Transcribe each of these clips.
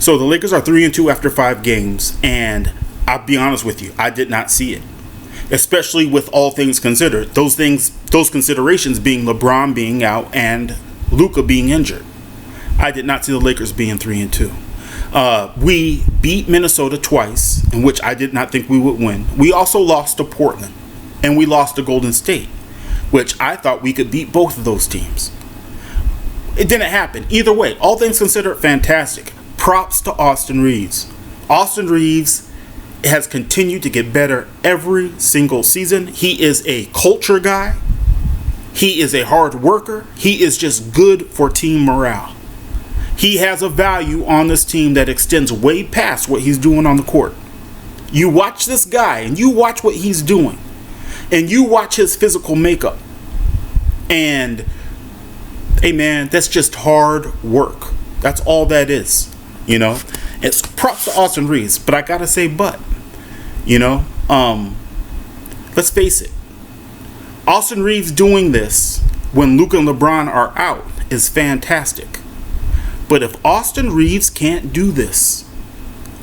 So the Lakers are 3-2 after 5 games, and I'll be honest with you, I did not see it. Especially with all things considered. Those considerations being LeBron being out and Luka being injured. I did not see the Lakers being 3-2. We beat Minnesota twice, in which I did not think we would win. We also lost to Portland, and we lost to Golden State, which I thought we could beat both of those teams. It didn't happen. Either way, all things considered, fantastic. Props to Austin Reeves. Austin Reeves has continued to get better every single season. He is a culture guy. He is a hard worker. He is just good for team morale. He has a value on this team that extends way past what he's doing on the court. You watch this guy and you watch what he's doing, and you watch his physical makeup, and hey man, that's just hard work. That's all that is. It's props to Austin Reeves, but I gotta say, let's face it. Austin Reeves doing this when Luka and LeBron are out is fantastic. But if Austin Reeves can't do this,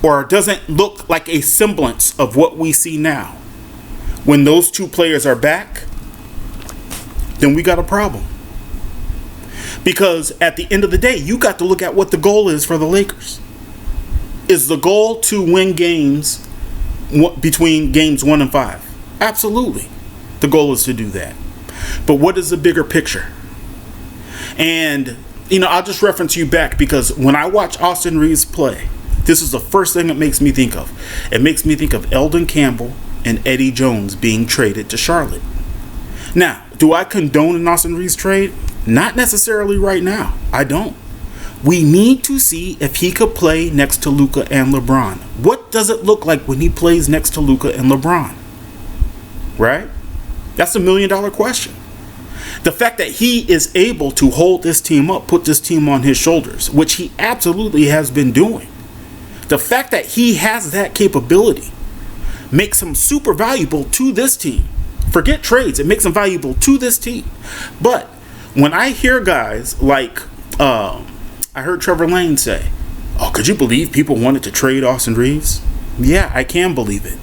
or doesn't look like a semblance of what we see now, when those two players are back, then we got a problem. Because at the end of the day, you got to look at what the goal is for the Lakers. Is the goal to win games between games 1 and 5? Absolutely. The goal is to do that. But what is the bigger picture? And, I'll just reference you back, because when I watch Austin Reeves play, this is the first thing it makes me think of. It makes me think of Eldon Campbell and Eddie Jones being traded to Charlotte. Now, do I condone an Austin Reeves trade? Not necessarily right now. I don't. We need to see if he could play next to Luka and LeBron. What does it look like when he plays next to Luka and LeBron? Right? That's $1 million question. The fact that he is able to hold this team up, put this team on his shoulders, which he absolutely has been doing. The fact that he has that capability makes him super valuable to this team. Forget trades. It makes him valuable to this team. But when I hear guys like, I heard Trevor Lane say, oh, could you believe people wanted to trade Austin Reeves? Yeah, I can believe it.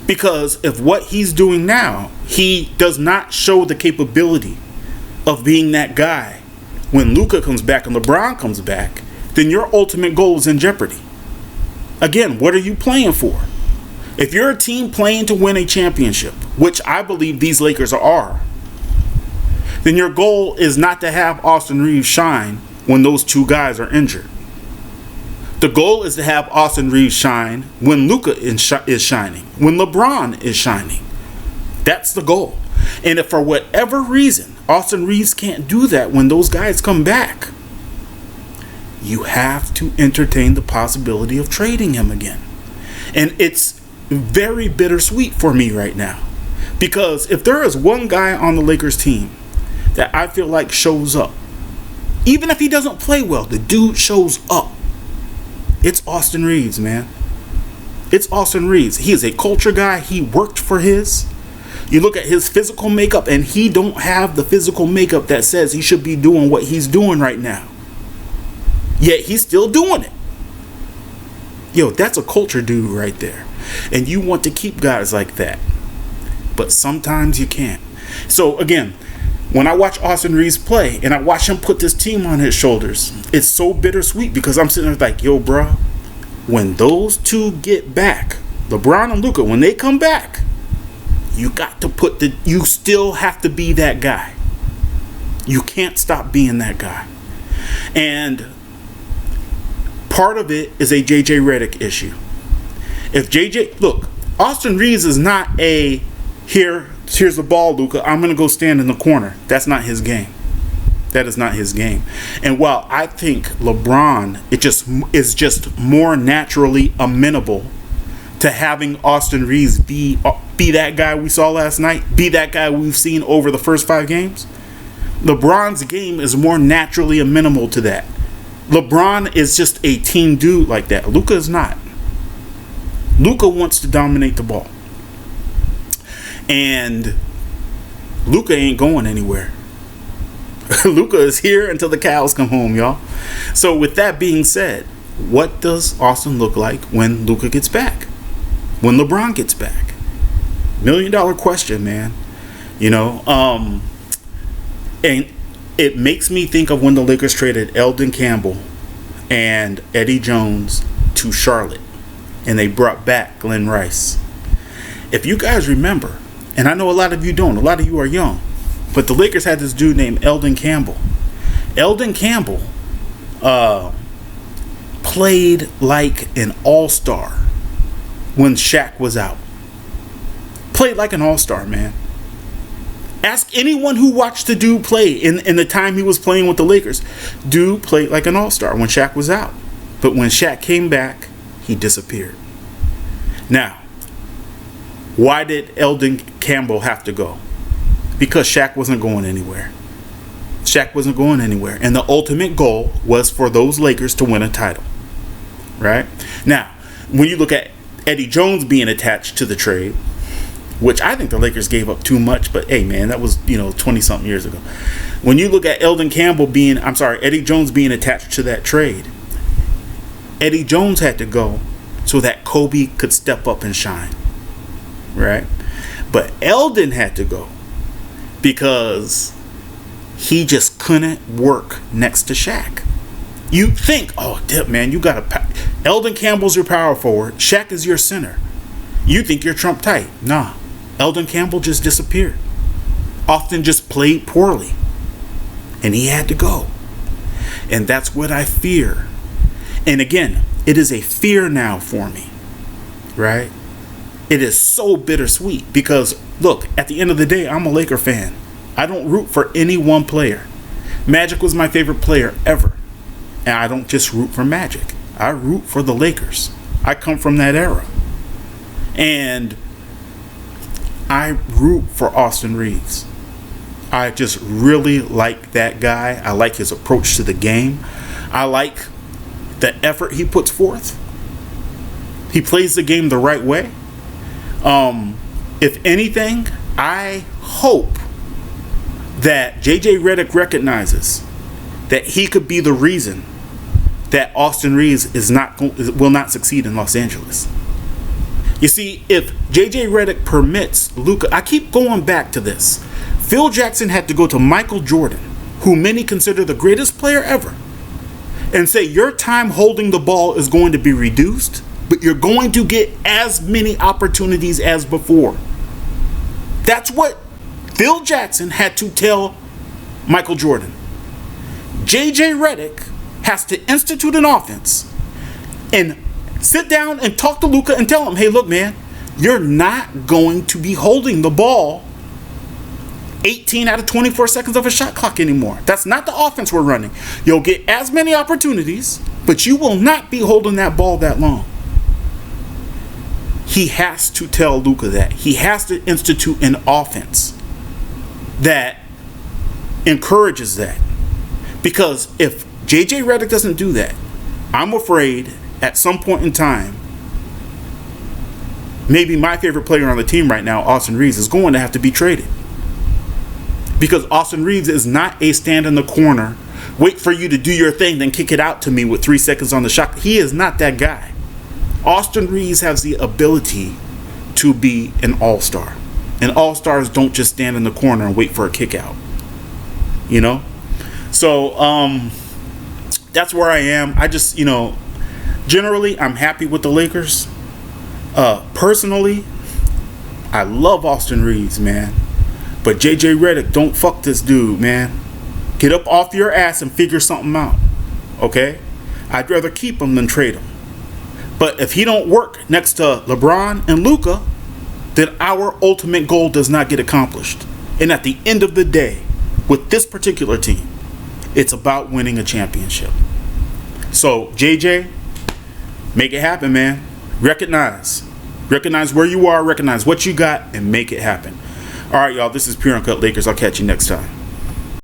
Because if what he's doing now, he does not show the capability of being that guy when Luka comes back and LeBron comes back, then your ultimate goal is in jeopardy. Again, what are you playing for? If you're a team playing to win a championship, which I believe these Lakers are, then your goal is not to have Austin Reeves shine when those two guys are injured. The goal is to have Austin Reeves shine when Luka is shining, when LeBron is shining. That's the goal. And if for whatever reason Austin Reeves can't do that when those guys come back, you have to entertain the possibility of trading him again. And it's very bittersweet for me right now. Because if there is one guy on the Lakers team that I feel like shows up, even if he doesn't play well, the dude shows up. It's Austin Reeves, man. It's Austin Reeves. He is a culture guy. He worked for his. You look at his physical makeup, and he don't have the physical makeup that says he should be doing what he's doing right now. Yet he's still doing it. Yo, that's a culture dude right there. And you want to keep guys like that. But sometimes you can't. So again, when I watch Austin Reeves play and I watch him put this team on his shoulders, it's so bittersweet because I'm sitting there like, yo, bro, when those two get back, LeBron and Luka, when they come back, you still have to be that guy. You can't stop being that guy. And part of it is a JJ Redick issue. Look, Austin Reeves is not here's the ball, Luka, I'm going to go stand in the corner. That's not his game. That is not his game. And while I think LeBron is just more naturally amenable to having Austin Reeves be that guy we saw last night, be that guy we've seen over the first 5 games, LeBron's game is more naturally amenable to that. LeBron is just a team dude like that. Luka is not. Luka wants to dominate the ball. And Luka ain't going anywhere. Luka is here until the cows come home, y'all. So with that being said, what does Austin look like when Luka gets back? When LeBron gets back? $1 million question, man. You know, and it makes me think of when the Lakers traded Eldon Campbell and Eddie Jones to Charlotte, and they brought back Glenn Rice. If you guys remember, and I know a lot of you don't, a lot of you are young, but the Lakers had this dude named Eldon Campbell. Eldon Campbell played like an all-star when Shaq was out. Played like an all-star, man. Ask anyone who watched the dude play in the time he was playing with the Lakers. Dude played like an all-star when Shaq was out. But when Shaq came back, he disappeared. Now, why did Eldon Campbell have to go? Because Shaq wasn't going anywhere. Shaq wasn't going anywhere. And the ultimate goal was for those Lakers to win a title. Right? Now, when you look at Eddie Jones being attached to the trade, which I think the Lakers gave up too much, but hey, man, that was, 20-something years ago. When you look at Eddie Jones being attached to that trade, Eddie Jones had to go so that Kobe could step up and shine. Right? But Eldon had to go because he just couldn't work next to Shaq. You think, oh, man, you got Eldon Campbell's your power forward. Shaq is your center. You think you're Trump tight. Nah. Eldon Campbell just disappeared. Austin just played poorly. And he had to go. And that's what I fear. And again, it is a fear now for me. Right? It is so bittersweet because, look, at the end of the day, I'm a Laker fan. I don't root for any one player. Magic was my favorite player ever. And I don't just root for Magic. I root for the Lakers. I come from that era. And I root for Austin Reeves. I just really like that guy. I like his approach to the game. I like the effort he puts forth. He plays the game the right way. If anything, I hope that JJ Redick recognizes that he could be the reason that Austin Reeves will not succeed in Los Angeles. You see, if JJ Redick permits Luka, I keep going back to this. Phil Jackson had to go to Michael Jordan, who many consider the greatest player ever, and say your time holding the ball is going to be reduced, but you're going to get as many opportunities as before. That's what Phil Jackson had to tell Michael Jordan. JJ Redick has to institute an offense and sit down and talk to Luka and tell him, hey, look, man, you're not going to be holding the ball 18 out of 24 seconds of a shot clock anymore. That's not the offense we're running. You'll get as many opportunities, but you will not be holding that ball that long. He has to tell Luka that. He has to institute an offense that encourages that. Because if JJ Redick doesn't do that, I'm afraid at some point in time, maybe my favorite player on the team right now, Austin Reeves, is going to have to be traded. Because Austin Reeves is not a stand in the corner, wait for you to do your thing, then kick it out to me with 3 seconds on the shot. He is not that guy. Austin Reeves has the ability to be an all-star. And all-stars don't just stand in the corner and wait for a kick out. You know? So, that's where I am. I just, generally, I'm happy with the Lakers. Personally, I love Austin Reeves, man. But JJ Redick, don't fuck this dude, man. Get up off your ass and figure something out. Okay? I'd rather keep him than trade him. But if he don't work next to LeBron and Luka, then our ultimate goal does not get accomplished. And at the end of the day, with this particular team, it's about winning a championship. So, JJ, make it happen, man. Recognize where you are, recognize what you got, and make it happen. All right, y'all, this is Pure Uncut Lakers. I'll catch you next time.